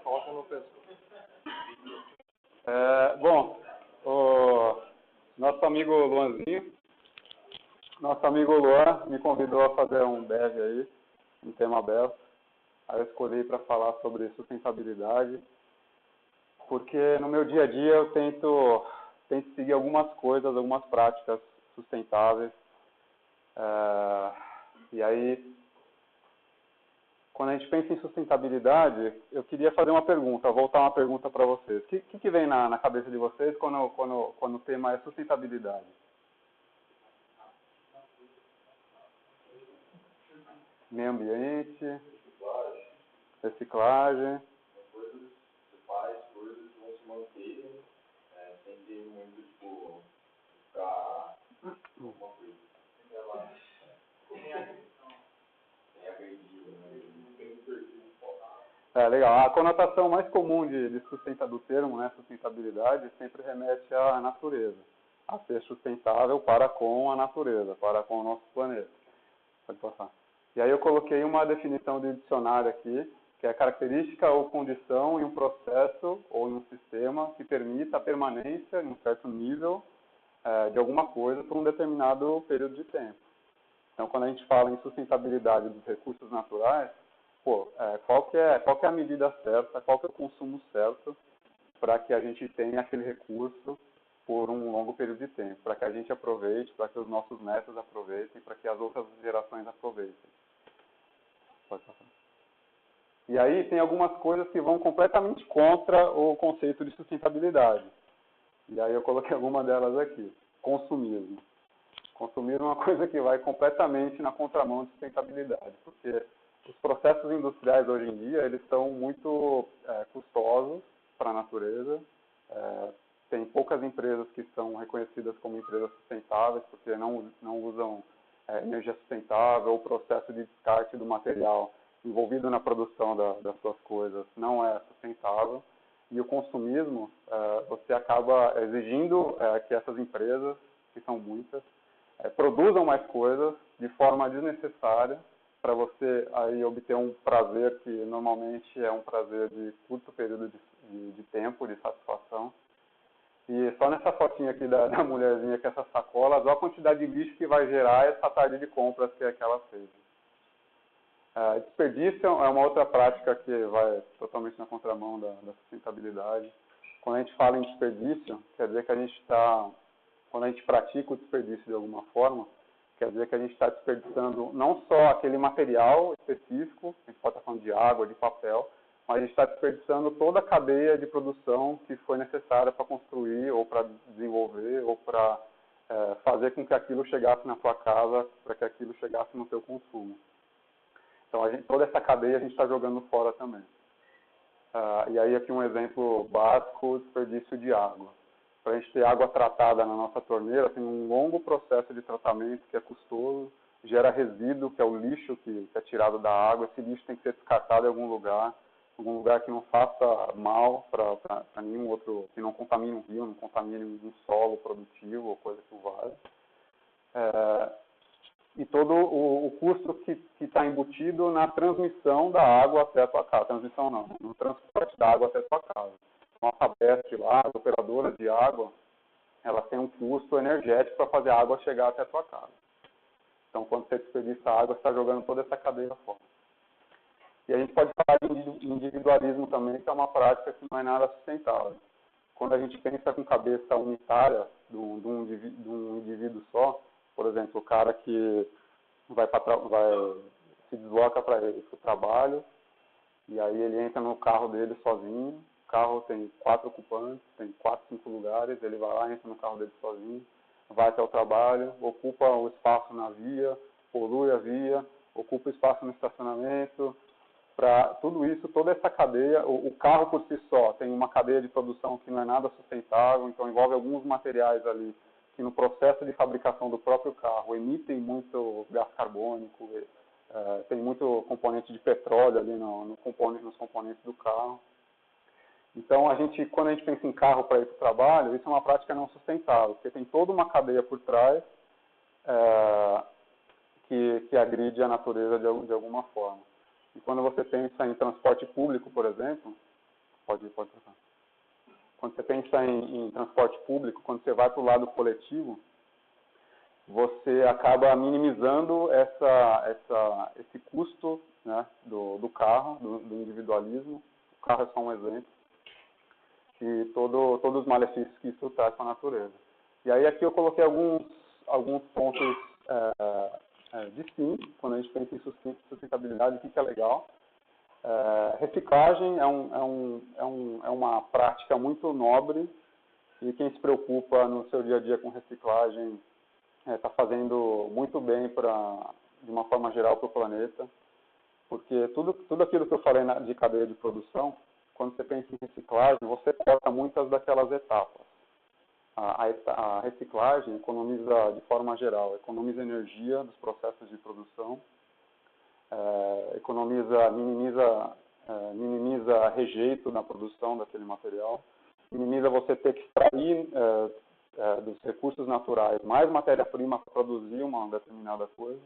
Coloca no pescoço. Bom, o nosso amigo Luanzinho, nosso amigo Luan me convidou a fazer um dev aí, um tema aberto. Aí eu escolhi para falar sobre sustentabilidade, porque no meu dia a dia eu tento seguir algumas coisas, algumas práticas sustentáveis. E aí, quando a gente pensa em sustentabilidade, eu queria fazer uma pergunta, voltar uma pergunta para vocês. O que vem na cabeça de vocês quando o tema é sustentabilidade? Meio ambiente, reciclagem. Coisas que vão se manter, sem ter muito, tipo, ficar alguma coisa. Sem agredir, Legal. A conotação mais comum do termo, né, sustentabilidade, sempre remete à natureza, a ser sustentável para com a natureza, para com o nosso planeta. Pode passar. E aí eu coloquei uma definição de dicionário aqui, que é característica ou condição em um processo ou em um sistema que permita a permanência em um certo nível de alguma coisa por um determinado período de tempo. Então, quando a gente fala em sustentabilidade dos recursos naturais, qual que é a medida certa, qual que é o consumo certo para que a gente tenha aquele recurso por um longo período de tempo, para que a gente aproveite, para que os nossos netos aproveitem, para que as outras gerações aproveitem. Pode passar. E aí tem algumas coisas que vão completamente contra o conceito de sustentabilidade. E aí eu coloquei alguma delas aqui. Consumismo. Consumismo é uma coisa que vai completamente na contramão de sustentabilidade, porque os processos industriais hoje em dia, eles são muito custosos para a natureza. Tem poucas empresas que são reconhecidas como empresas sustentáveis, porque não usam energia sustentável, o processo de descarte do material envolvido na produção das suas coisas não é sustentável. E o consumismo, você acaba exigindo que essas empresas, que são muitas, produzam mais coisas de forma desnecessária para você aí obter um prazer que normalmente é um prazer de curto período de tempo, de satisfação. E só nessa fotinha aqui da mulherzinha com essa sacola, olha a quantidade de lixo que vai gerar essa tarde de compras que ela fez. Desperdício é uma outra prática que vai totalmente na contramão da sustentabilidade. Quando a gente fala em desperdício, quer dizer que quando a gente pratica o desperdício de alguma forma, quer dizer que a gente está desperdiçando não só aquele material específico, a gente pode estar falando de água, de papel, mas a gente está desperdiçando toda a cadeia de produção que foi necessária para construir, ou para desenvolver, ou para fazer com que aquilo chegasse na sua casa, para que aquilo chegasse no seu consumo. Então, toda essa cadeia a gente está jogando fora também. E aí aqui um exemplo básico, o desperdício de água. Para a gente ter água tratada na nossa torneira, tem um longo processo de tratamento que é custoso, gera resíduo, que é o lixo que é tirado da água. Esse lixo tem que ser descartado em algum lugar que não faça mal para nenhum outro, que não contamine um rio, não contamine um solo produtivo ou coisa que o valha. E todo o custo que está embutido na transmissão da água até a sua casa. Transmissão não, no transporte da água até a sua casa. Então, a Sabesp lá, as operadoras de água, elas têm um custo energético para fazer a água chegar até a sua casa. Então, quando você desperdiça a água, você está jogando toda essa cadeia fora. E a gente pode falar de individualismo também, que é uma prática que não é nada sustentável. Quando a gente pensa com cabeça unitária de um indivíduo só, por exemplo, o cara que se desloca para o trabalho, e aí ele entra no carro dele sozinho, o carro tem 4 ocupantes, tem 4, 5 lugares, ele vai lá, entra no carro dele sozinho, vai até o trabalho, ocupa o espaço na via, polui a via, ocupa o espaço no estacionamento. Para tudo isso, toda essa cadeia, o carro por si só tem uma cadeia de produção que não é nada sustentável, então envolve alguns materiais ali que no processo de fabricação do próprio carro emitem muito gás carbônico, tem muito componente de petróleo ali nos componentes do carro. Então, quando a gente pensa em carro para ir para o trabalho, isso é uma prática não sustentável, porque tem toda uma cadeia por trás que agride a natureza de alguma forma. E quando você pensa em transporte público, por exemplo, pode trocar. Quando você pensa em transporte público, quando você vai para o lado coletivo, você acaba minimizando esse custo, né, do carro, do individualismo. O carro é só um exemplo. E todos os malefícios que isso traz para a natureza. E aí aqui eu coloquei alguns pontos de sim, quando a gente pensa em sustentabilidade, o que é legal. Reciclagem é uma prática muito nobre e quem se preocupa no seu dia a dia com reciclagem está fazendo muito bem de uma forma geral para o planeta, porque tudo aquilo que eu falei de cadeia de produção, quando você pensa em reciclagem, você corta muitas daquelas etapas. A reciclagem economiza, de forma geral, economiza energia dos processos de produção, minimiza rejeito na produção daquele material, minimiza você ter que extrair dos recursos naturais mais matéria-prima para produzir uma determinada coisa.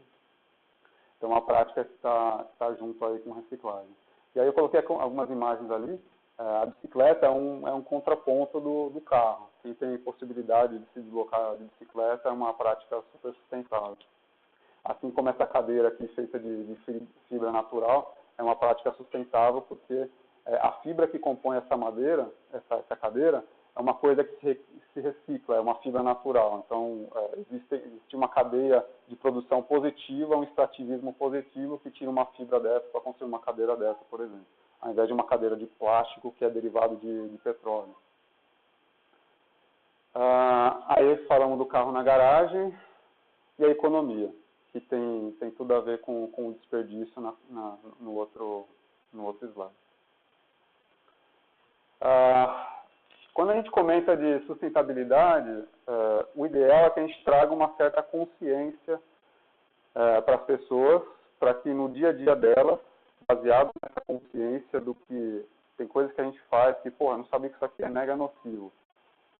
Então, uma prática que está junto aí com reciclagem. E aí eu coloquei algumas imagens ali. A bicicleta é um contraponto do carro. Quem tem possibilidade de se deslocar de bicicleta é uma prática super sustentável. Assim como essa cadeira aqui feita de fibra natural é uma prática sustentável porque a fibra que compõe essa madeira, essa cadeira, é uma coisa que se recicla, é uma fibra natural. Então, existe uma cadeia de produção positiva, um extrativismo positivo que tira uma fibra dessa para construir uma cadeira dessa, por exemplo, ao invés de uma cadeira de plástico que é derivado de petróleo. Aí falamos do carro na garagem e a economia, que tem tudo a ver com o desperdício no outro slide. Quando a gente comenta de sustentabilidade, o ideal é que a gente traga uma certa consciência para as pessoas, para que no dia a dia delas, baseado nessa consciência do que tem coisas que a gente faz que, eu não sabia que isso aqui é mega nocivo.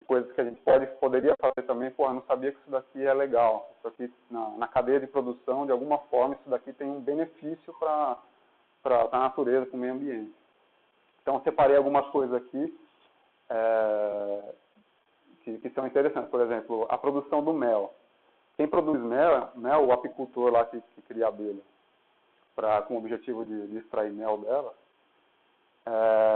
Coisas que a gente poderia fazer também, eu não sabia que isso daqui é legal. Isso aqui, na cadeia de produção, de alguma forma, isso daqui tem um benefício para a natureza, para o meio ambiente. Então, eu separei algumas coisas aqui que são interessantes. Por exemplo, a produção do mel. Quem produz mel, o apicultor lá que cria abelha, com o objetivo de extrair mel dela,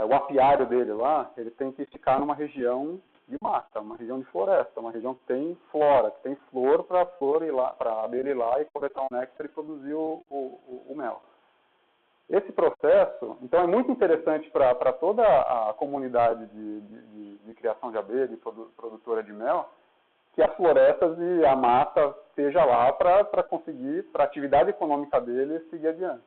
o apiário dele lá, ele tem que ficar numa região de mata, uma região de floresta, uma região que tem flora, que tem flor para a abelha ir lá e coletar o néctar e produzir o mel. Esse processo, então, é muito interessante para toda a comunidade de criação de abelha, de produtora de mel, que as florestas e a mata esteja lá para conseguir, para a atividade econômica dele, seguir adiante.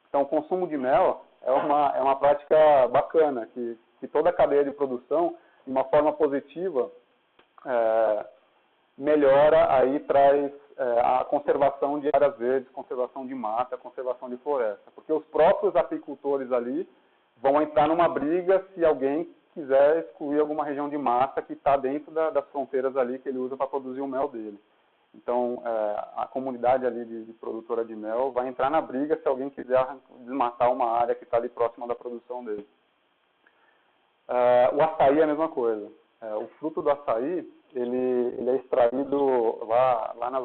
Então, o consumo de mel é uma prática bacana, que toda a cadeia de produção, de uma forma positiva, melhora aí, traz a conservação de áreas verdes, conservação de mata, conservação de floresta. Porque os próprios apicultores ali vão entrar numa briga se alguém quiser excluir alguma região de mata que está dentro das fronteiras ali que ele usa para produzir o mel dele. Então, a comunidade ali de produtora de mel vai entrar na briga se alguém quiser desmatar uma área que está ali próxima da produção dele. O açaí é a mesma coisa. O fruto do açaí, ele é extraído lá na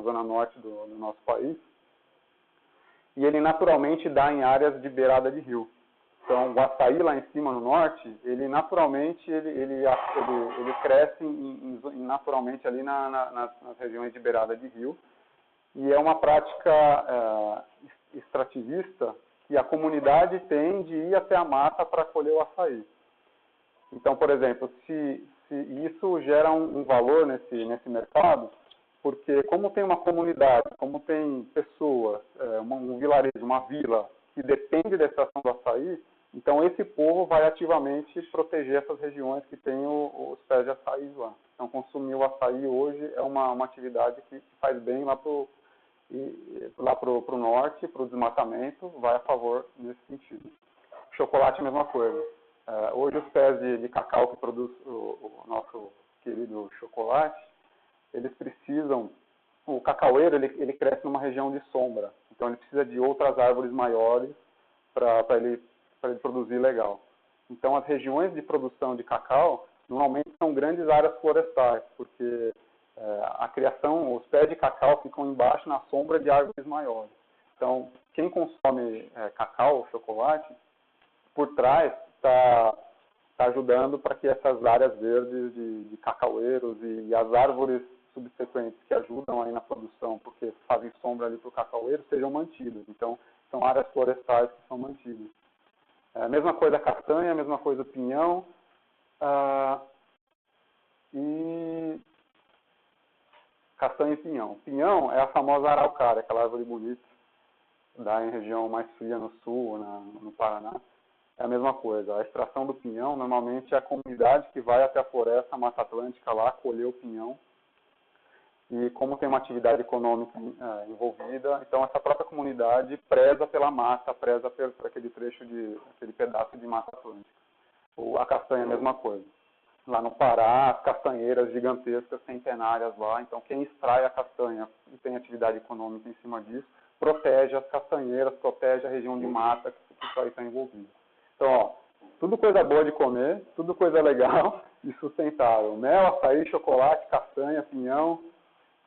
zona norte do nosso país e ele naturalmente dá em áreas de beirada de rio. Então, o açaí lá em cima no norte, ele naturalmente ele cresce naturalmente ali nas regiões de beirada de rio e é uma prática extrativista que a comunidade tem de ir até a mata para colher o açaí. Então, por exemplo, se isso gera um valor nesse mercado, porque como tem uma comunidade, como tem pessoas, um vilarejo, uma vila que depende da extração do açaí, então esse povo vai ativamente proteger essas regiões que têm os pés de açaí lá. Então, consumir o açaí hoje é uma atividade que faz bem lá pro norte, para o desmatamento, vai a favor nesse sentido. Chocolate, a mesma coisa. Hoje, os pés de cacau que produz o nosso querido chocolate, eles precisam... O cacaueiro, ele cresce numa região de sombra. Então ele precisa de outras árvores maiores para ele produzir legal. Então as regiões de produção de cacau normalmente são grandes áreas florestais, porque a criação, os pés de cacau ficam embaixo na sombra de árvores maiores. Então quem consome cacau, chocolate, por trás está ajudando para que essas áreas verdes de cacaueiros e as árvores subsequentes que ajudam aí na produção, porque fazem sombra ali para o cacaueiro, sejam mantidas. Então, são áreas florestais que são mantidas. A mesma coisa a castanha, a mesma coisa o pinhão. E castanha e pinhão. Pinhão é a famosa araucária, aquela árvore bonita, dá em região mais fria no sul, no Paraná. É a mesma coisa. A extração do pinhão, normalmente, é a comunidade que vai até a floresta, a Mata Atlântica, lá, colher o pinhão. E como tem uma atividade econômica envolvida, então essa própria comunidade preza pela mata, preza por aquele trecho, aquele pedaço de Mata Atlântica. A castanha é a mesma coisa. Lá no Pará, as castanheiras gigantescas, centenárias lá, então quem extrai a castanha e tem atividade econômica em cima disso, protege as castanheiras, protege a região de mata que isso aí está envolvido. Então, ó, tudo coisa boa de comer, tudo coisa legal e sustentável. Mel, açaí, chocolate, castanha, pinhão.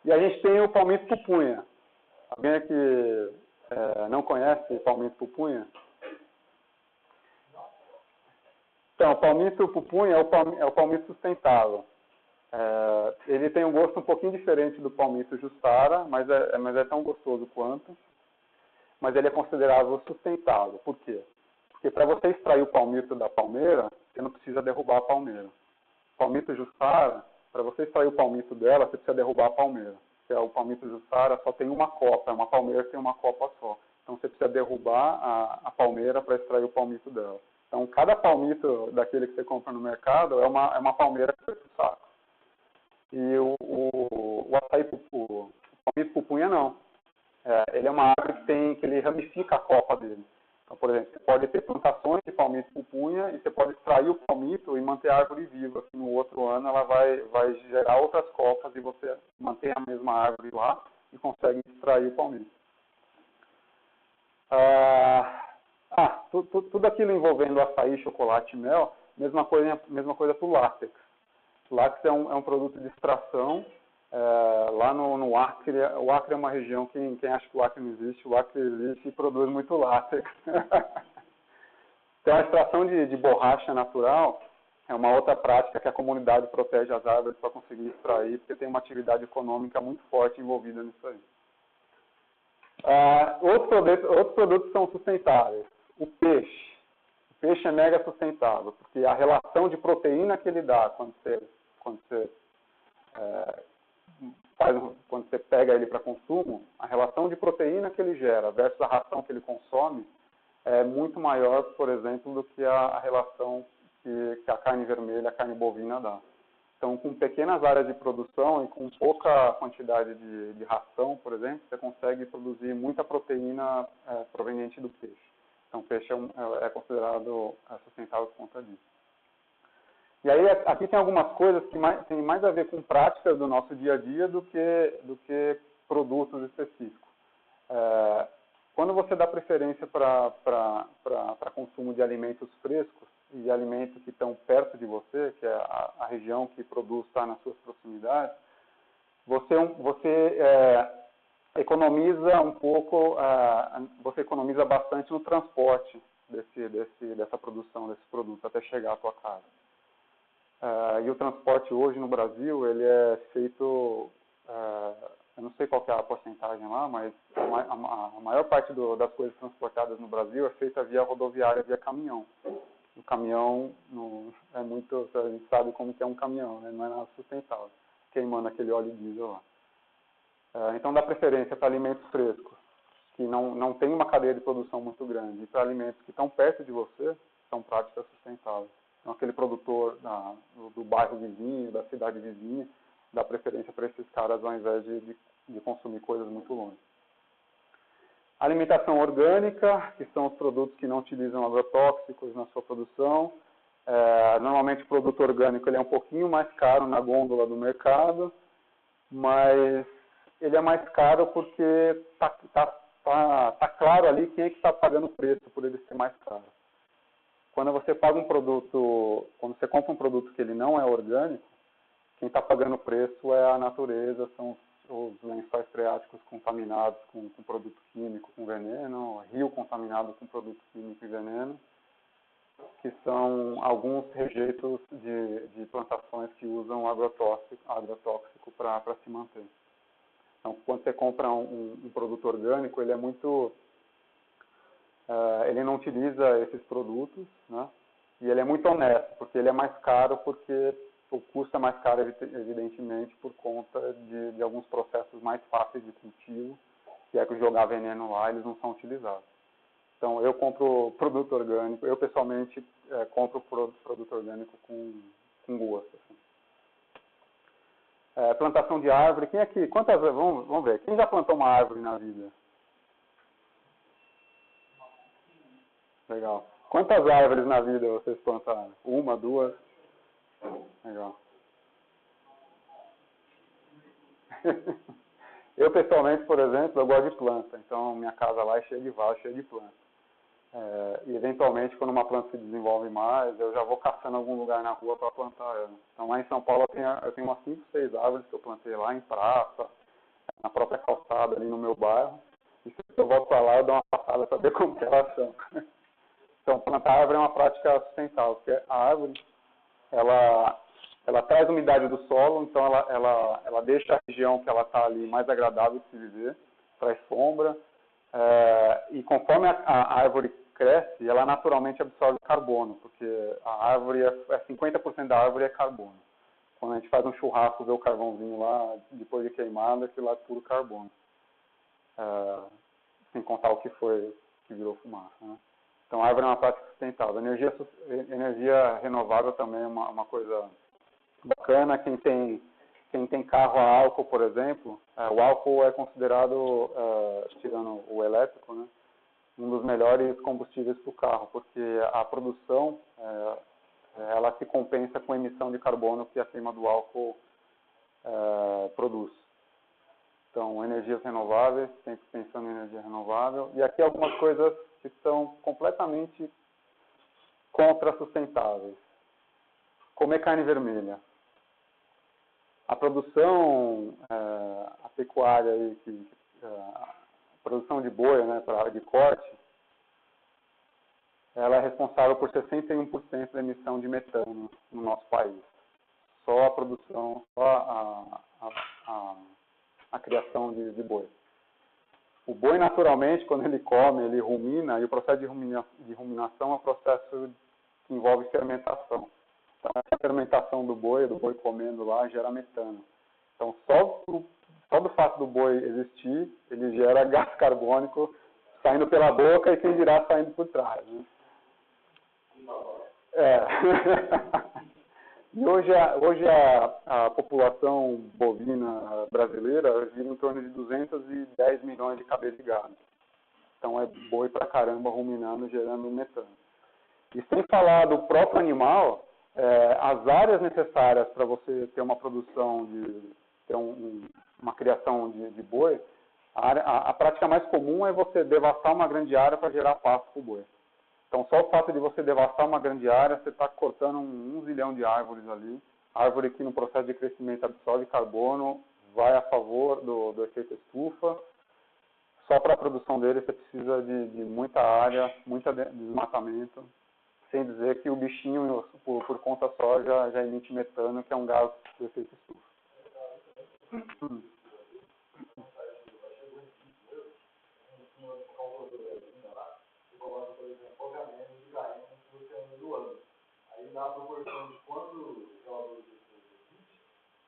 E a gente tem o palmito pupunha. Alguém aqui não conhece o palmito pupunha? Então, o palmito pupunha é o palmito sustentável. Ele tem um gosto um pouquinho diferente do palmito justara, mas é tão gostoso quanto. Mas ele é considerado sustentável. Por quê? Porque para você extrair o palmito da palmeira, você não precisa derrubar a palmeira. O palmito justara, para você extrair o palmito dela, você precisa derrubar a palmeira. Porque o palmito justara só tem uma copa, uma palmeira tem uma copa só. Então você precisa derrubar a palmeira para extrair o palmito dela. Então cada palmito daquele que você compra no mercado é uma palmeira que foi pro saco. E o açaí, o palmito pupunha não. Ele é uma árvore que ele ramifica a copa dele. Então, por exemplo, você pode ter plantações de palmito pupunha e você pode extrair o palmito e manter a árvore viva. No outro ano ela vai gerar outras copas e você mantém a mesma árvore lá e consegue extrair o palmito. Tudo aquilo envolvendo açaí, chocolate e mel, mesma coisa para o látex. O látex é um produto de extração. Lá no Acre, o Acre é uma região, quem acha que o Acre não existe, o Acre existe e produz muito látex. Então, a extração de borracha natural é uma outra prática que a comunidade protege as árvores para conseguir extrair, porque tem uma atividade econômica muito forte envolvida nisso aí. Outros produtos são sustentáveis. O peixe. O peixe é mega sustentável, porque a relação de proteína que ele dá quando você pega ele para consumo, a relação de proteína que ele gera versus a ração que ele consome é muito maior, por exemplo, do que a relação que a carne vermelha, a carne bovina dá. Então, com pequenas áreas de produção e com pouca quantidade de ração, por exemplo, você consegue produzir muita proteína proveniente do peixe. Então, o peixe é considerado sustentável por conta disso. E aí, aqui tem algumas coisas que tem mais a ver com práticas do nosso dia a dia do que produtos específicos. Quando você dá preferência para consumo de alimentos frescos e de alimentos que estão perto de você, que é a região que produz está nas suas proximidades, você economiza um pouco, você economiza bastante no transporte dessa produção, desses produtos, até chegar à sua casa. E o transporte hoje no Brasil, ele é feito, eu não sei qual que é a porcentagem lá, mas a maior parte das coisas transportadas no Brasil é feita via rodoviária, via caminhão. O caminhão a gente sabe como que é um caminhão, né? Não é nada sustentável, queimando aquele óleo diesel lá. Então dá preferência para alimentos frescos, que não tem uma cadeia de produção muito grande, e para alimentos que estão perto de você, são práticas sustentáveis. Então, aquele produtor do bairro vizinho, da cidade vizinha, dá preferência para esses caras ao invés de consumir coisas muito longe. Alimentação orgânica, que são os produtos que não utilizam agrotóxicos na sua produção. Normalmente o produto orgânico ele é um pouquinho mais caro na gôndola do mercado, mas ele é mais caro porque está tá claro ali quem é que está pagando o preço por ele ser mais caro. Quando você paga um produto, quando você compra um produto que ele não é orgânico, quem está pagando o preço é a natureza, são os lençóis freáticos contaminados com produto químico, com veneno, rio contaminado com produto químico e veneno, que são alguns rejeitos de plantações que usam agrotóxico para se manter. Então, quando você compra um produto orgânico, ele é muito... ele não utiliza esses produtos, né? E ele é muito honesto, porque ele é mais caro, porque o custo é mais caro, evidentemente, por conta de alguns processos mais fáceis de cultivo, que é que jogar veneno lá, eles não são utilizados. Então, eu compro produto orgânico, eu pessoalmente compro produto orgânico com gosto. Assim. Plantação de árvore, quem aqui, quantas, vamos ver, quem já plantou uma árvore na vida? Legal. Quantas árvores na vida vocês plantaram? Uma, duas? Legal. Eu, pessoalmente, por exemplo, eu gosto de planta. Então, minha casa lá é cheia de vaso, cheia de planta. E, eventualmente, quando uma planta se desenvolve mais, eu já vou caçando algum lugar na rua para plantar ela. Então, lá em São Paulo, eu tenho umas 5, 6 árvores que eu plantei lá em praça, na própria calçada, ali no meu bairro. E se eu volto para lá, eu dou uma passada para ver como que elas são. Então, plantar árvore é uma prática sustentável, porque a árvore, ela traz umidade do solo, então ela deixa a região que ela está ali mais agradável de se viver, traz sombra, e conforme a árvore cresce, ela naturalmente absorve carbono, porque a árvore, 50% da árvore é carbono. Quando a gente faz um churrasco, vê o carvãozinho lá, depois de queimado, aquilo lá é puro carbono. Sem contar o que virou fumaça, né? Então, a árvore é uma prática sustentável. Energia renovável também é uma coisa bacana. Quem tem carro a álcool, por exemplo, o álcool é considerado, tirando o elétrico, né, um dos melhores combustíveis para o carro, porque a produção, ela se compensa com a emissão de carbono que a queima do álcool produz. Então, energias renováveis, sempre pensando em energia renovável. E aqui algumas coisas que são completamente contra-sustentáveis. Comer carne vermelha. A produção, a pecuária, aí, a produção de boi, né, para a área de corte, ela é responsável por 61% da emissão de metano no nosso país. Só a produção, só a criação de boi. O boi, naturalmente, quando ele come, ele rumina, e o processo de ruminação é um processo que envolve fermentação. Então, a fermentação do boi comendo lá, gera metano. Então, só do fato do boi existir, ele gera gás carbônico saindo pela boca e quem dirá saindo por trás. Né? E hoje a população bovina brasileira gira em torno de 210 milhões de cabeças de gado. Então é boi pra caramba ruminando, gerando metano. E sem falar do próprio animal, as áreas necessárias para você ter uma produção, ter uma criação de boi, a prática mais comum é você devastar uma grande área para gerar pasto para o boi. Então, só o fato de você devastar uma grande área, você está cortando 1 zilhão de árvores ali. Árvore que no processo de crescimento absorve carbono, vai a favor do efeito estufa. Só para a produção dele você precisa de muita área, muito desmatamento. Sem dizer que o bichinho, por conta só, já emite metano, que é um gás do efeito estufa. Aí dá a proporção de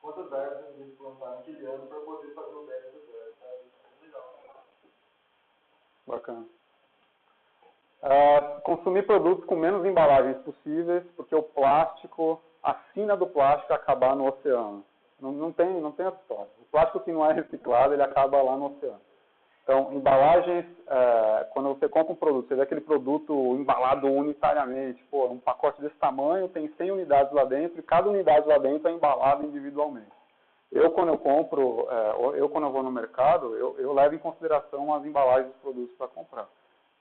quantas árvores eles plantaram naquele ano para poder fazer o déficit dela. Legal. Bacana. Consumir produtos com menos embalagens possíveis, porque o plástico, a sina do plástico é acabar no oceano. Não tem outra história. O plástico que não é reciclado, ele acaba lá no oceano. Então, embalagens, quando você compra um produto, você vê aquele produto embalado unitariamente, um pacote desse tamanho, tem 100 unidades lá dentro, e cada unidade lá dentro é embalada individualmente. quando eu compro, quando eu vou no mercado, eu levo em consideração as embalagens dos produtos para comprar.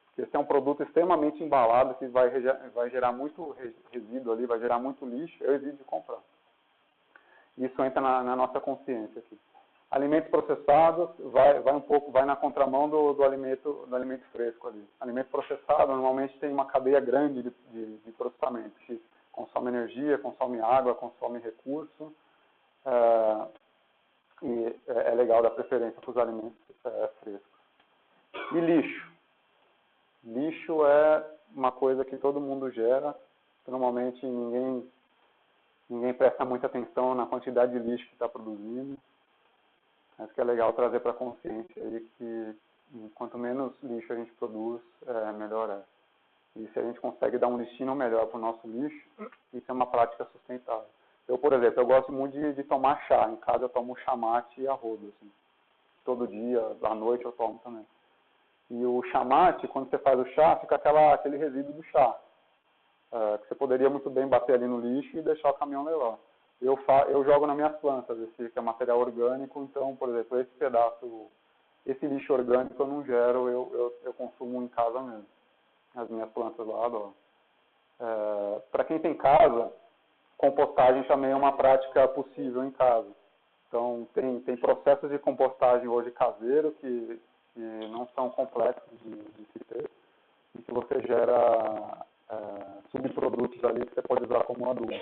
Porque se é um produto extremamente embalado, que vai gerar muito resíduo ali, vai gerar muito lixo, eu evito de comprar. Isso entra na nossa consciência aqui. Alimentos processados vai na contramão do alimento fresco ali. Alimento processado normalmente tem uma cadeia grande de processamento, que consome energia, consome água, consome recurso, e é legal dar preferência para os alimentos frescos. E lixo. Lixo é uma coisa que todo mundo gera, que normalmente ninguém presta muita atenção na quantidade de lixo que está produzindo. Acho que é legal trazer para a consciência aí que quanto menos lixo a gente produz, melhor é. E se a gente consegue dar um destino melhor para o nosso lixo, isso é uma prática sustentável. Eu, por exemplo, eu gosto muito de tomar chá. Em casa eu tomo chá mate e arroz, assim. Todo dia, à noite eu tomo também. E o chá mate, quando você faz o chá, fica aquele resíduo do chá. Que você poderia muito bem bater ali no lixo e deixar o caminhão levar. Eu jogo nas minhas plantas, esse que é material orgânico, então, por exemplo, esse lixo orgânico eu não gero, eu consumo em casa mesmo. As minhas plantas lá adoro. Para quem tem casa, compostagem também é uma prática possível em casa. Então, tem processos de compostagem hoje caseiro que não são complexos de se ter, e que você gera subprodutos ali que você pode usar como adubo.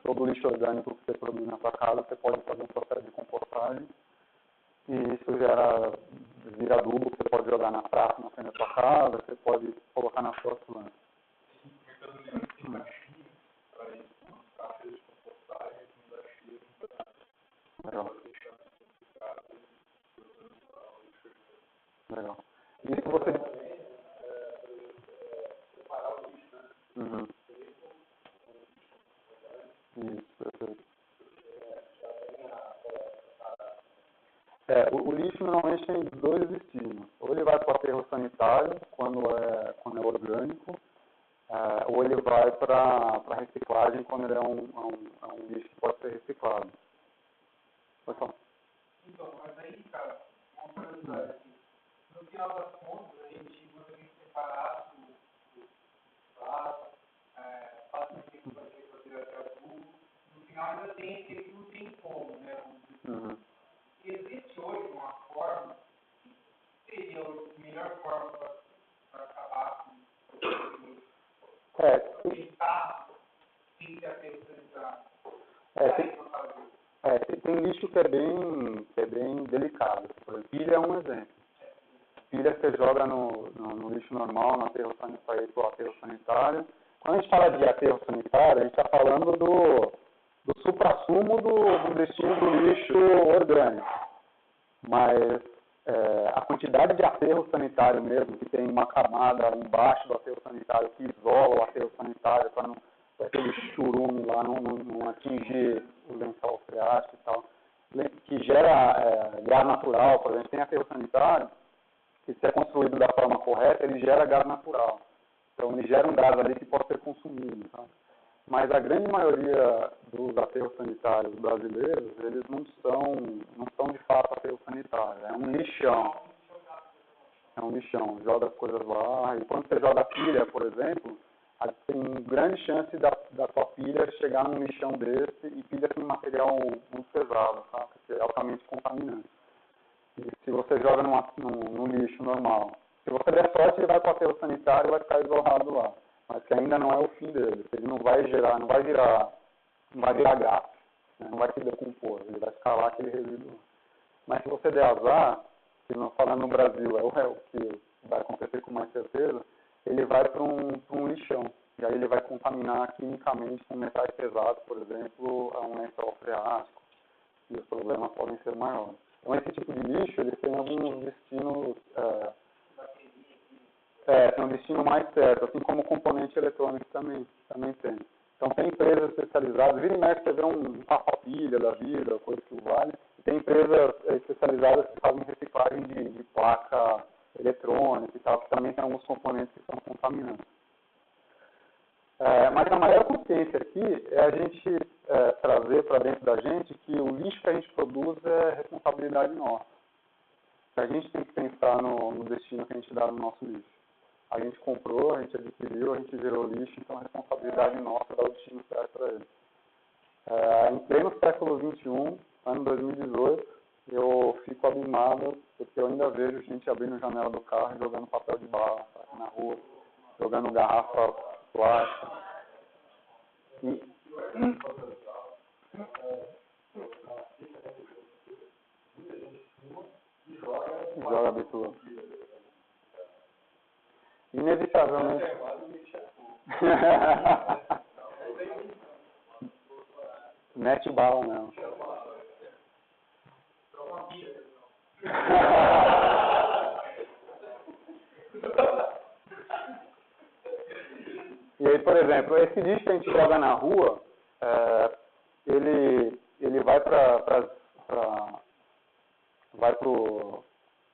Todo o lixo orgânico que você produz na sua casa, você pode fazer um processo de compostagem, e isso vira adubo que você pode jogar na praça, na frente da sua casa, você pode colocar nas suas plantas. Legal. Legal. Isso você... Uhum. Isso, perfeito. O lixo normalmente tem dois destinos. Ou ele vai para o aterro sanitário, quando é orgânico, ou ele vai para a reciclagem, quando ele é um lixo que pode ser reciclado. Pode falar. Então, mas aí, cara, uma curiosidade aqui. No final das contas, você tem que separar o fato de que você vai fazer até o tubo. No final ainda tem aquele que não tem como, né? Uhum. Existe hoje uma forma que seria a melhor forma para acabar com o carro sem ter aterro sanitário? Tem lixo que é bem delicado. Por exemplo, pilha é um exemplo. Pilha você joga no lixo normal, no aterro sanitário. Quando a gente fala de aterro sanitário, a gente está falando do suprassumo do destino do lixo orgânico. Mas a quantidade de aterro sanitário mesmo, que tem uma camada embaixo do aterro sanitário que isola o aterro sanitário para aquele churume lá não atingir o lençol freático e tal, que gera gás natural, por exemplo, tem aterro sanitário, que se é construído da forma correta, ele gera gás natural. Então, ele gera um gás ali que pode ser consumido. Tá? Mas a grande maioria dos aterros sanitários brasileiros, eles não são de fato aterros sanitários. É um lixão. Joga as coisas lá. E quando você joga pilha, por exemplo, tem grande chance da sua pilha chegar num lixão desse, e pilha tem um material muito pesado, tá? Que é altamente contaminante. E se você joga num lixo normal, se você der sorte, ele vai para o aterro sanitário e vai ficar isolado lá. Mas que ainda não é o fim dele. Ele não vai virar gás, né? Não vai se decompor, ele vai ficar lá aquele resíduo. Mas se você der azar, que não falando no Brasil é o que vai acontecer com mais certeza, ele vai para um lixão. E aí ele vai contaminar quimicamente com metais pesados, por exemplo, a um lençol freático. E os problemas podem ser maiores. Então esse tipo de lixo, ele tem alguns destinos... tem um destino mais certo, assim como o componente eletrônico também tem. Então tem empresas especializadas, vira e mexe você vê um pilha da vida, coisa que vale, e tem empresas especializadas que fazem reciclagem de placa eletrônica e tal, que também tem alguns componentes que são contaminantes. Mas a maior consciência aqui é a gente trazer para dentro da gente que o lixo que a gente produz é responsabilidade nossa. A gente tem que pensar no destino que a gente dá no nosso lixo. A gente comprou, a gente adquiriu, a gente gerou lixo, então a responsabilidade nossa é dar o destino certo para ele. Em pleno século XXI, ano 2018, eu fico abismado porque eu ainda vejo gente abrindo a janela do carro e jogando papel de bala na rua, jogando garrafa plástica. Joga a bitua. Inevitavelmente. Mete bala mesmo. E aí, por exemplo, esse lixo que a gente joga na rua, ele vai vai pro...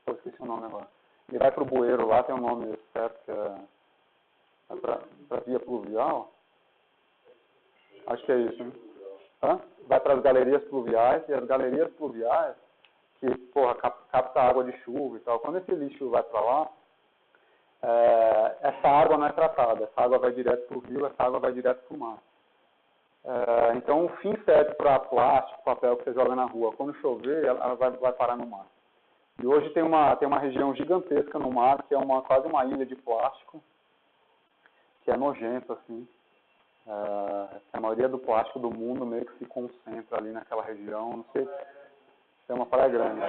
Eu esqueci o nome agora. Ele vai pro bueiro lá, tem um nome certo, que é pra via pluvial. Acho que é isso, né? Vai para as galerias pluviais, e as galerias pluviais, que, capta água de chuva e tal. Quando esse lixo vai para lá, essa água não é tratada, essa água vai direto para o rio, essa água vai direto para o mar. Então, o fim serve para plástico, papel que você joga na rua. Quando chover, ela vai parar no mar. E hoje tem uma região gigantesca no mar, que é quase uma ilha de plástico, que é nojento, assim. A maioria do plástico do mundo meio que se concentra ali naquela região. Não sei se é uma praia grande.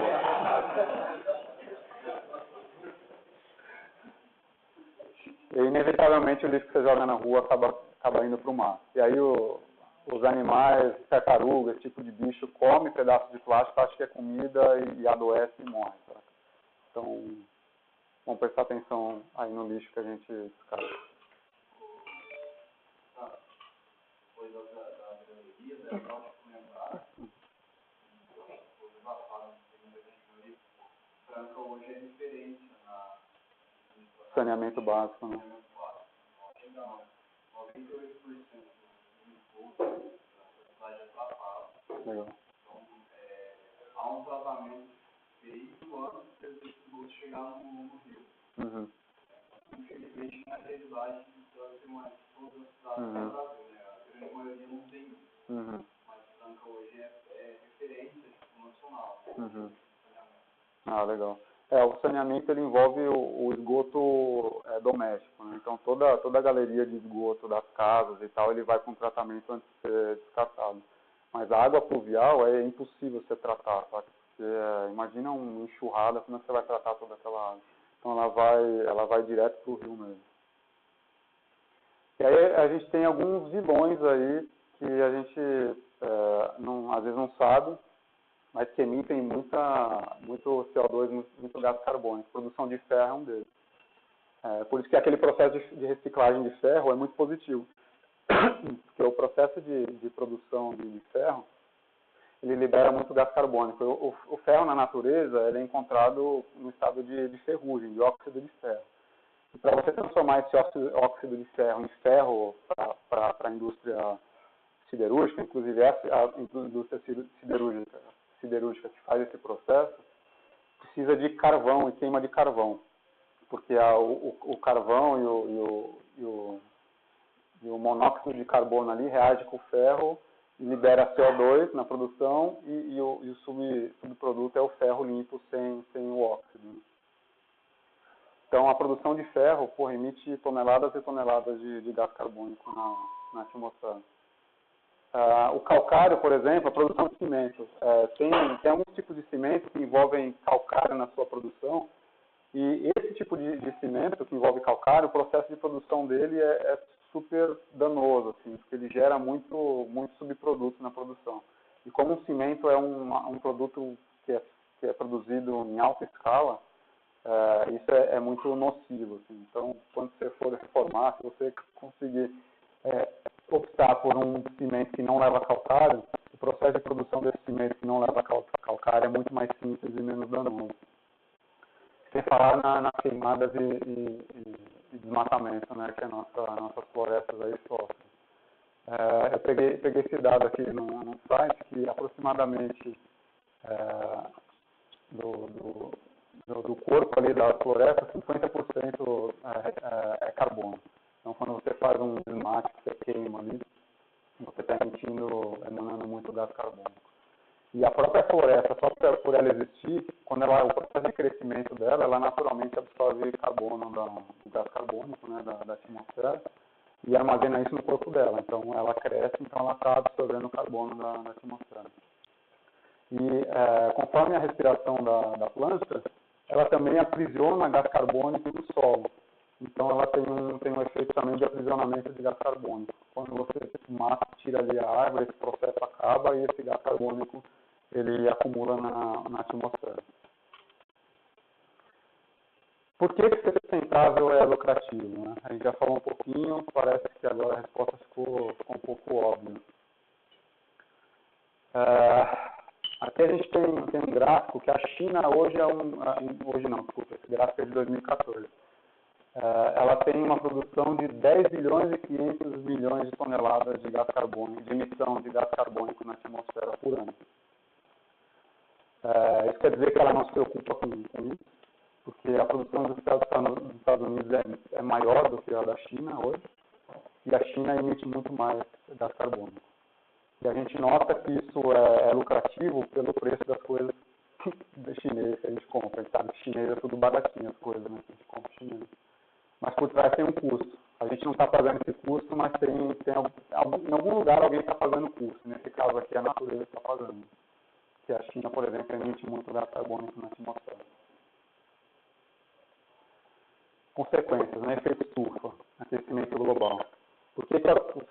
E inevitavelmente o lixo que você joga na rua acaba indo para o mar. E aí os animais, tartaruga, esse tipo de bicho, come pedaços de plástico, acha que é comida e adoece e morre. Tá? Então, vamos prestar atenção aí no lixo que a gente descarta. Depois da galeria, é legal comentar. Franca hoje é referência na saneamento básico, né? 98% do esgoto da cidade é tratado. Legal. Então, há um tratamento feito antes desse esgoto chegar no rio. Uhum. Infelizmente, na realidade, todas as cidades do Brasil, né? A grande maioria não tem isso. Uhum. Mas Franca hoje é referência nacional. Uhum. Legal. O saneamento ele envolve o esgoto doméstico, né? Então toda a galeria de esgoto das casas e tal, ele vai para um tratamento antes de ser descartado. Mas a água pluvial é impossível você tratar, tá? Porque imagina uma enxurrada, como você vai tratar toda aquela água? Então ela vai direto para o rio mesmo. E aí a gente tem alguns vilões aí que a gente às vezes não sabe, mas que emitem muito CO2, muito gás carbônico. A produção de ferro é um deles. Por isso que aquele processo de reciclagem de ferro é muito positivo. Porque o processo de produção de ferro, ele libera muito gás carbônico. O ferro na natureza ele é encontrado no estado de ferrugem, de óxido de ferro. E para você transformar esse óxido de ferro em ferro para a indústria siderúrgica, inclusive a indústria siderúrgica que faz esse processo, precisa de carvão e queima de carvão, porque o carvão e o monóxido de carbono ali reage com o ferro e libera CO2 na produção e o subproduto é o ferro limpo sem o óxido. Então a produção de ferro emite toneladas e toneladas de gás carbônico na atmosfera. O calcário, por exemplo, a produção de cimento. Tem alguns tipos de cimento que envolvem calcário na sua produção, e esse tipo de cimento que envolve calcário, o processo de produção dele é super danoso, assim, porque ele gera muito subproduto na produção. E como o cimento é um produto que é produzido em alta escala, isso é muito nocivo. Assim. Então, quando você for reformar, se você conseguir optar por um cimento que não leva calcário, o processo de produção desse cimento que não leva calcário é muito mais simples e menos danoso. Sem falar nas queimadas e desmatamento, né, que nossas florestas aí sofrem. Eu peguei esse dado aqui no site, que aproximadamente do corpo ali da floresta, 50% é carbono. Então, quando você faz um desmate, você queima ali, você está emanando muito gás carbônico. E a própria floresta, só por ela existir, o processo de crescimento dela, ela naturalmente absorve carbono, do gás carbônico, né, da atmosfera, e armazena isso no corpo dela. Então, ela cresce, então ela está absorvendo o carbono da atmosfera. E conforme a respiração da planta, ela também aprisiona gás carbônico no solo. Então, ela tem um efeito também de aprisionamento de gás carbônico. Quando você mata, tira ali a árvore, esse processo acaba e esse gás carbônico ele acumula na atmosfera. Por que ser sustentável é lucrativo, né? A gente já falou um pouquinho, parece que agora a resposta ficou um pouco óbvia. Aqui a gente tem um gráfico que a China hoje esse gráfico é de 2014. Ela tem uma produção de 10 bilhões e 500 milhões de toneladas de gás carbônico, de emissão de gás carbônico na atmosfera por ano. Isso quer dizer que ela não se preocupa com isso, porque a produção dos Estados Unidos é maior do que a da China hoje, e a China emite muito mais gás carbônico. E a gente nota que isso é lucrativo pelo preço das coisas chinês que a gente compra. A gente sabe que chinês é tudo baratinho as coisas, né, que a gente compra chinês. Mas por trás tem um custo. A gente não está pagando esse custo, mas em algum lugar alguém está pagando o custo. Nesse caso aqui, a natureza está pagando. Que a China, por exemplo, emite muito gás carbônico na atmosfera. Consequências, né? Efeito estufa, aquecimento global. Porque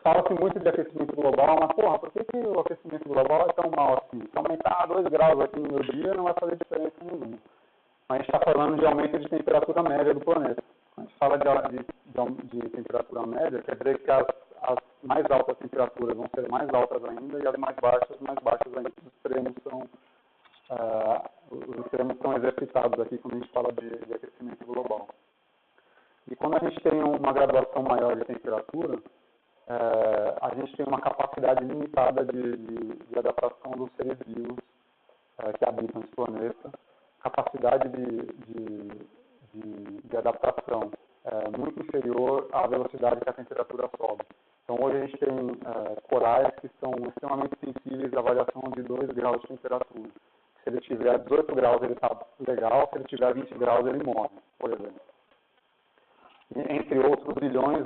fala-se muito de aquecimento global, mas, por que o aquecimento global é tão mal assim? Se aumentar 2 graus aqui no meu dia, não vai fazer diferença nenhuma. Mas a gente está falando de aumento de temperatura média do planeta. A gente fala de temperatura média, quer dizer que as mais altas temperaturas vão ser mais altas ainda e as mais baixas ainda. Os extremos são exercitados aqui quando a gente fala de aquecimento global. E quando a gente tem uma graduação maior de temperatura, a gente tem uma capacidade limitada de adaptação dos seres vivos que habitam esse planeta, capacidade de adaptação muito inferior à velocidade que a temperatura sobe. Então, hoje a gente tem corais que são extremamente sensíveis à variação de 2 graus de temperatura. Se ele tiver 18 graus, ele está legal, se ele tiver 20 graus, ele morre, por exemplo. E, entre outros milhões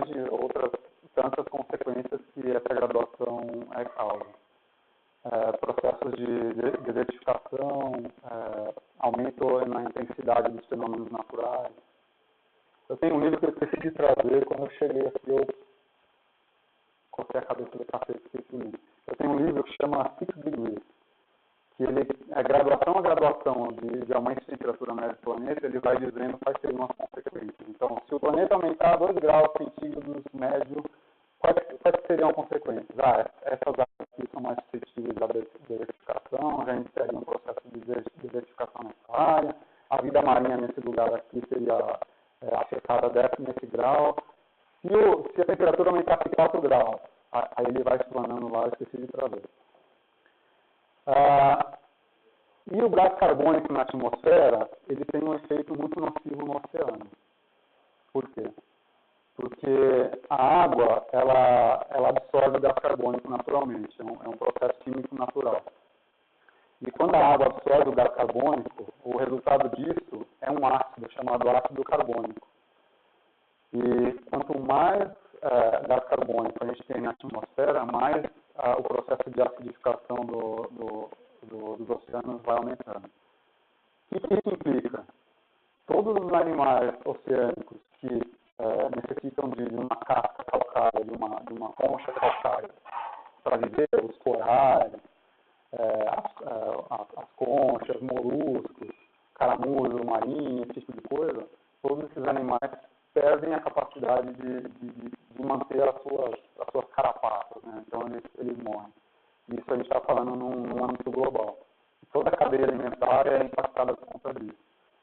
de outras tantas consequências que essa graduação causa. Processos de desertificação, aumento na intensidade dos fenômenos naturais. Eu tenho um livro que eu decidi trazer, quando eu cheguei aqui, eu cortei a cabeça do café e esqueci o livro. Eu tenho um livro que chama 6 Degrees, que ele é graduação a graduação de aumento de temperatura média do planeta, ele vai dizendo quais seriam as consequências. Então, se o planeta aumentar 2 graus centígrados médio, quais seriam as consequências? Essas áreas aqui são mais suscetíveis à desertificação, já iniciaria um processo de desertificação nessa área, a vida marinha nesse lugar aqui seria afetada nesse grau. Se a temperatura aumentasse 4 graus, aí ele vai explanando lá, eu esqueci de trazer. E o gás carbônico na atmosfera, ele tem um efeito muito nocivo no oceano. Por quê? Porque a água, ela absorve o gás carbônico naturalmente, é um processo químico natural. E quando a água absorve o gás carbônico, o resultado disso é um ácido chamado ácido carbônico. E quanto mais gás carbônico a gente tem na atmosfera, mais o processo de acidificação dos oceanos vai aumentando. O que isso implica? Todos os animais oceânicos que necessitam de uma casca calcária, de uma concha calcária para viver, os corais, as conchas, moluscos, caramujo marinho, esse tipo de coisa, todos esses animais perdem a capacidade de manter as suas carapaças, né? Então eles morrem. Isso a gente está falando num âmbito global. E toda a cadeia alimentar é impactada por conta disso.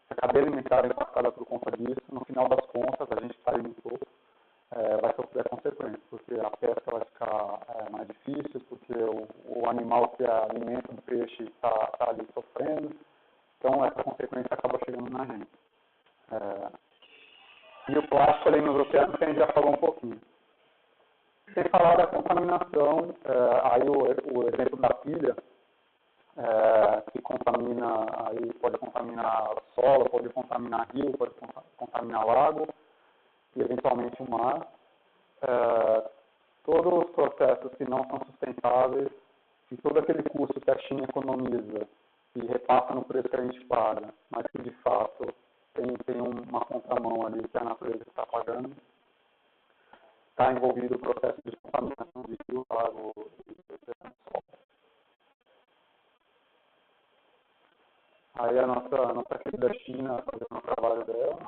Se a cadeia alimentar é impactada por conta disso, no final das contas, a gente está aí no topo, vai sofrer consequências, porque a pesca vai ficar mais difícil, porque o animal que é alimento do peixe está ali sofrendo, então essa consequência acaba chegando na gente. E o plástico ali nos oceanos, que a gente já falou um pouquinho. Sem falar da contaminação, aí o exemplo da pilha, que contamina, aí pode contaminar solo, pode contaminar rio, pode contaminar lago e eventualmente o mar. Todos os processos que não são sustentáveis e todo aquele custo que a China economiza e repassa no preço que a gente paga, mas que de fato tem uma contramão ali que a natureza está pagando, está envolvido o processo de contaminação de rio, lago e solo. Aí a nossa querida China fazendo o trabalho dela.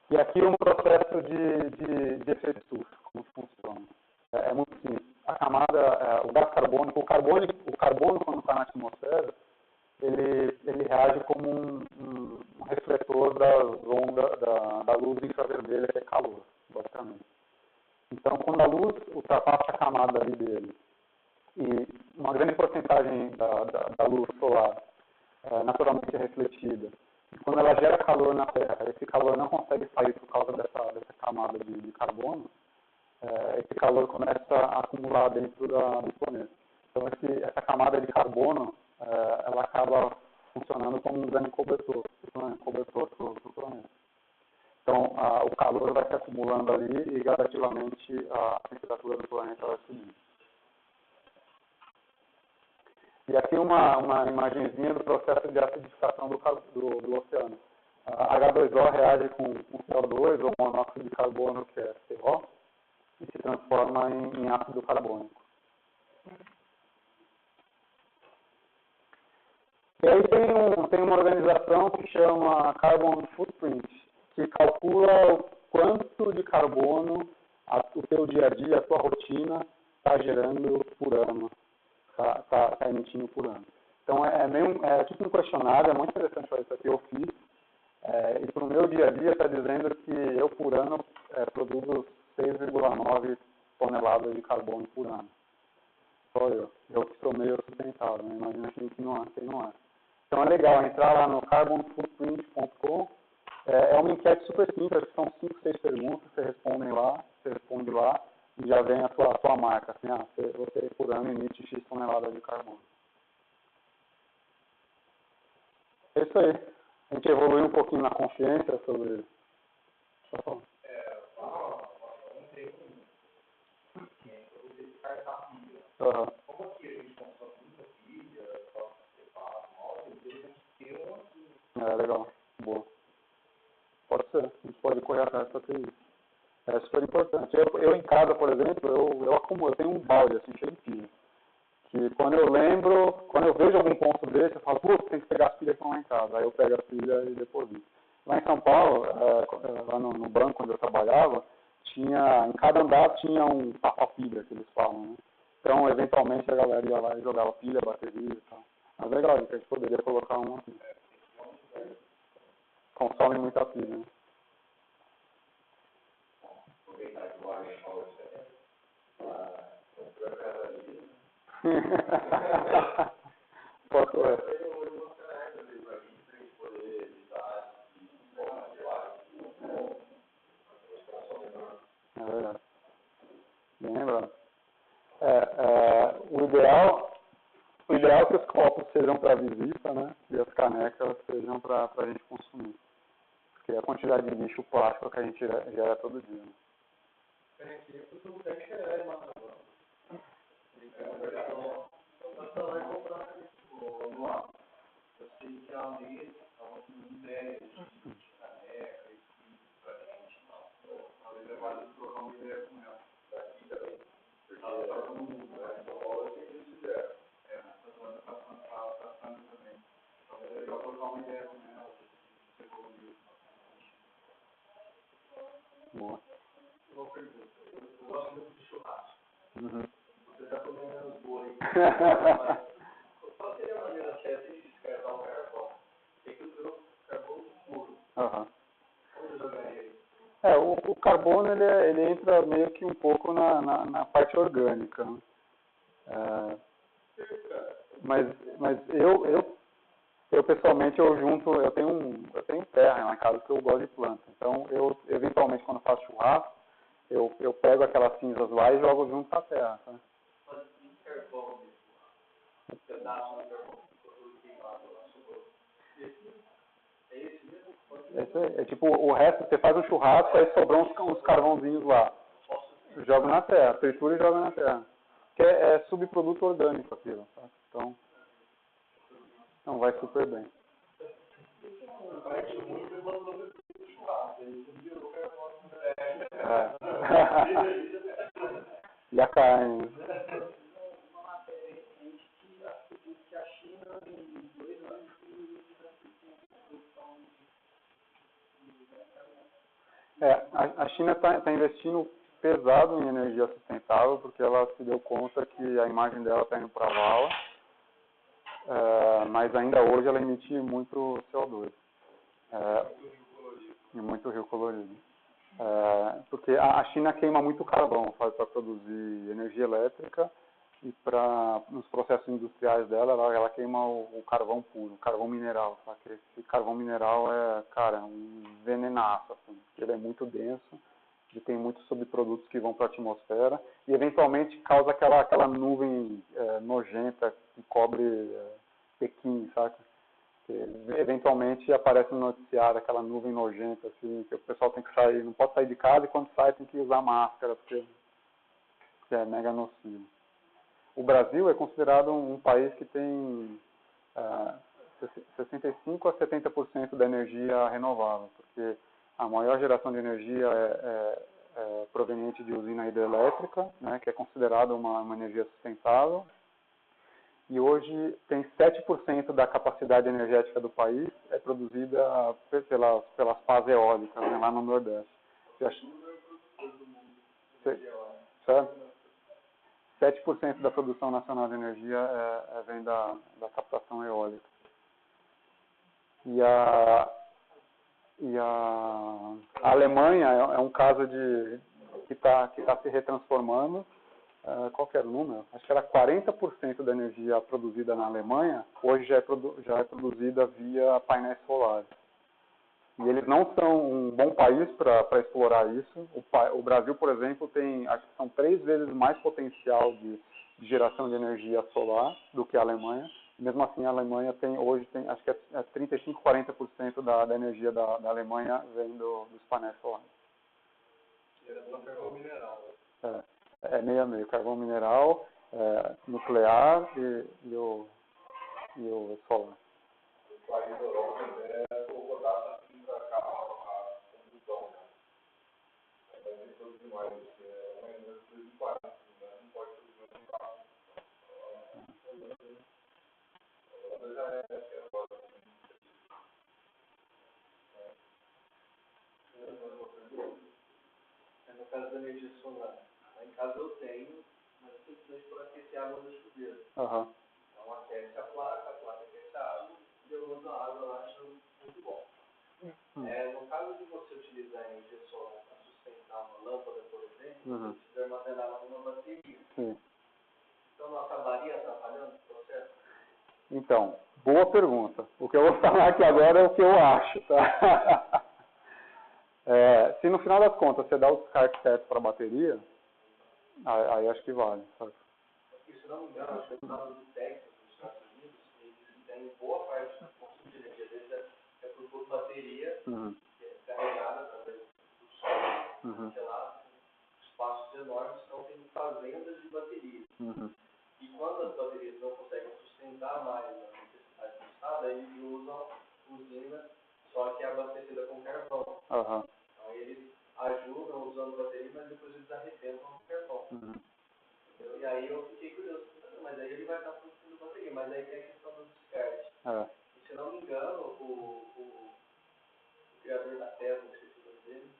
E aqui um processo de efeito estufa, como funciona. É muito simples. A camada, o gás carbônico, o carbono quando está na atmosfera, ele reage como um refletor das ondas da luz infravermelha, que é calor, basicamente. Então, quando a luz ultrapassa a camada ali dele, e uma grande porcentagem da luz solar naturalmente é refletida, e quando ela gera calor na Terra, esse calor não consegue sair por causa dessa camada de carbono, esse calor começa a acumular dentro do planeta. Então, essa camada de carbono, ela acaba funcionando como um grande cobertor para o planeta. Então, o calor vai se acumulando ali e gradativamente a temperatura do planeta vai subindo. E aqui uma imagenzinha do processo de acidificação do oceano. H2O reage com CO2, ou monóxido de carbono, que é CO, e se transforma em ácido carbônico. E aí tem uma organização que chama Carbon Footprint, que calcula o quanto de carbono o teu dia a dia, a tua rotina está gerando por ano, está emitindo por ano. Então é tipo um questionário, é muito interessante fazer isso aqui, eu fiz. E para o meu dia a dia está dizendo que eu por ano produzo 6,9 toneladas de carbono por ano. Só eu que sou meio sustentável, né? Imagina quem não é. Então é legal entrar lá no carbonfootprint.com. É uma enquete super simples, são 5, 6 perguntas, você responde lá e já vem a sua marca, assim, você por ano emite X toneladas de carbono. É isso aí. A gente evoluiu um pouquinho na consciência sobre isso. Como aqui a gente consome muita pilha, só separa, legal. Boa. Pode ser. A gente pode correr atrás para ter isso. É super importante. Eu em casa, por exemplo, eu acumulo, eu tenho um balde assim, cheio de pilha. Que quando eu vejo algum ponto desse, eu falo, putz, tem que pegar as pilhas que estão lá em casa. Aí eu pego a pilha e deposito. Lá em São Paulo, lá no banco onde eu trabalhava, em cada andar tinha um tapa-pilha, que eles falam, né? Então, eventualmente, a galera ia lá e jogava pilha, bateria e tal. Mas legal, a gente poderia colocar uma aqui. Consome muita pilha, né? Posso É verdade. Bem lembrado. O ideal é que os copos sejam para visita, né? E as canecas sejam para a gente consumir. Porque a quantidade de lixo plástico que a gente gera todo dia. Né? Boa. Eu gosto muito de churrasco. Uhum. Você está comendo menos boi. Qual seria a maneira certa de descartar o carvão? Tem que usar o carvão puro. Uhum. Onde carbono ele entra meio que um pouco na parte orgânica, né? Mas eu pessoalmente eu tenho terra lá em casa que eu gosto de planta. Então eu eventualmente quando faço churrasco, eu pego aquelas cinzas lá e jogo junto com a terra, tá? Mas e carvão mesmo? Pedaço de carvão que foi queimado lá, sobrou. É esse mesmo? É tipo, o resto, você faz um churrasco, aí sobrou uns carvãozinhos lá. Joga na terra, tritura e joga na terra. Que é subproduto orgânico aquilo, tá? Então vai super bem. E a carne. Uma matéria recente que diz que a China, em 2 anos, diminuiu 30% a produção A China está investindo pesado em energia sustentável porque ela se deu conta que a imagem dela está indo para a vala, mas ainda hoje ela emite muito CO2 e muito rio colorido. Porque a China queima muito carvão para produzir energia elétrica e nos processos industriais dela ela queima o carvão puro, o carvão mineral. Tá? Que esse carvão mineral um venenaço, assim, porque ele é muito denso e tem muitos subprodutos que vão para a atmosfera e eventualmente causa aquela nuvem nojenta que cobre Pequim, sabe? Que eventualmente aparece no noticiário aquela nuvem nojenta, assim, que o pessoal tem que sair, não pode sair de casa e quando sai tem que usar máscara, porque é mega nocivo. O Brasil é considerado um país que tem 65% a 70% da energia renovável, porque a maior geração de energia é proveniente de usina hidrelétrica, né, que é considerada uma energia sustentável. E hoje tem 7% da capacidade energética do país é produzida pelas pás eólicas, né, lá no Nordeste. Certo? 7% da produção nacional de energia vem da captação eólica. E a Alemanha é um caso que está se retransformando. Qual que era o número? Acho que era 40% da energia produzida na Alemanha, hoje já é produzida via painéis solares. E eles não são um bom país para explorar isso. O Brasil, por exemplo, acho que são 3 vezes mais potencial de geração de energia solar do que a Alemanha. Mesmo assim, a Alemanha hoje tem acho que é 35%, 40% da energia da Alemanha vem dos painéis solares. Era só carvão mineral. É meio a meio, carvão mineral, nuclear e o solar. O país da Europa rodar assim para cá a condução, né? Vai ter tudo demais, uma indústria de 40, né? Não pode produzir um carro. Já é agora. No caso da energia solar, lá em casa eu tenho, mas simplesmente por aquecer a água do chuveiro. Uhum. Então aquece a placa aquece a água, e eu uso a água, eu acho muito bom. No caso de você utilizar a energia solar para sustentar uma lâmpada, por exemplo, você precisa armazenar ela numa bateria. Sim. Então não acabaria atrapalhando o processo? Então, boa pergunta. O que eu vou falar aqui agora é o que eu acho, tá? Se no final das contas você dá o descarte certo para a bateria, aí acho que vale, sabe? Porque, se não me engano, acho que no estado do Texas, nos Estados Unidos, eles têm boa parte do consumo de energia deles é por bateria, que é carregada através do sol, que lá espaços enormes, então tem fazendas de baterias. E quando as baterias não conseguem sustentar mais a necessidade do estado, aí eles usam usina, só que é abastecida com carvão. Então eles ajudam usando bateria, mas depois eles arrebentam o carvão. E aí eu fiquei curioso, mas aí ele vai estar produzindo bateria, mas aí tem a questão do descarte. E se não me engano, o criador da Tesla, não sei se você dele,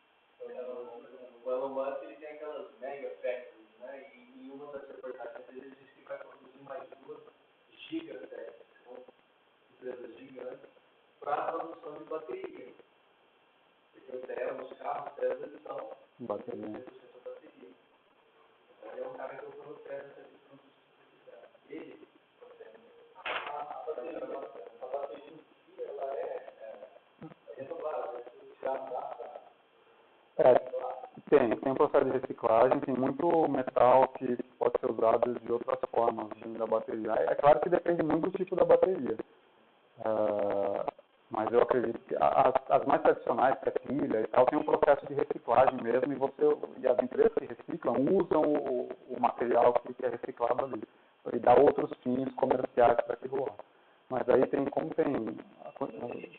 o Elon Musk, ele tem aquelas mega factories, né? E em uma das reportagens ele disse que vai produzir mais 2 gigafactories, são empresas gigantes, para a produção de bateria. Porque os carros, Tesla, eles são bateria. É um cara que eu estou perto dessa questão de sustentabilidade. Ele, a bateria em si, ela é renovável, né? Já dá Tem um processo de reciclagem, tem muito metal que pode ser usado de outras formas da bateria. É claro que depende muito do tipo da bateria. Mas eu acredito que as mais tradicionais, que é pilha e tal, tem um processo de reciclagem mesmo, e as empresas que reciclam usam o material que é reciclado ali, e dá outros fins comerciais para aquilo lá. Mas aí tem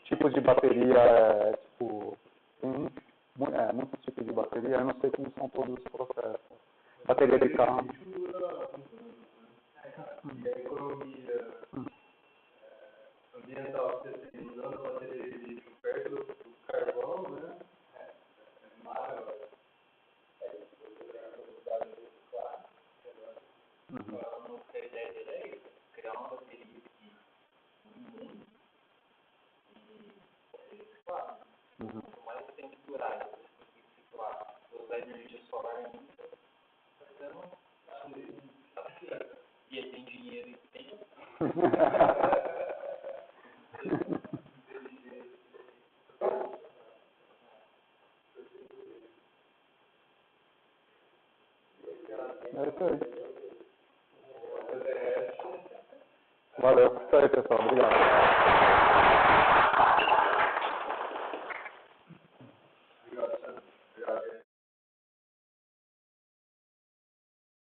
tipos de bateria, tem muitos tipos de bateria, eu não sei como são todos os processos. Bateria de carro. E a economia ambiental, você tem usando a bateria de lítio perto do carvão, né? É maravilhoso. A ideia dele é isso, criar uma bateria que mundo e reciclar. Quanto mais tempo durar, você reciclar, usar energia solar ainda, está dando e ele tem dinheiro e tem. É isso aí. Valeu. Isso aí, pessoal. Obrigado.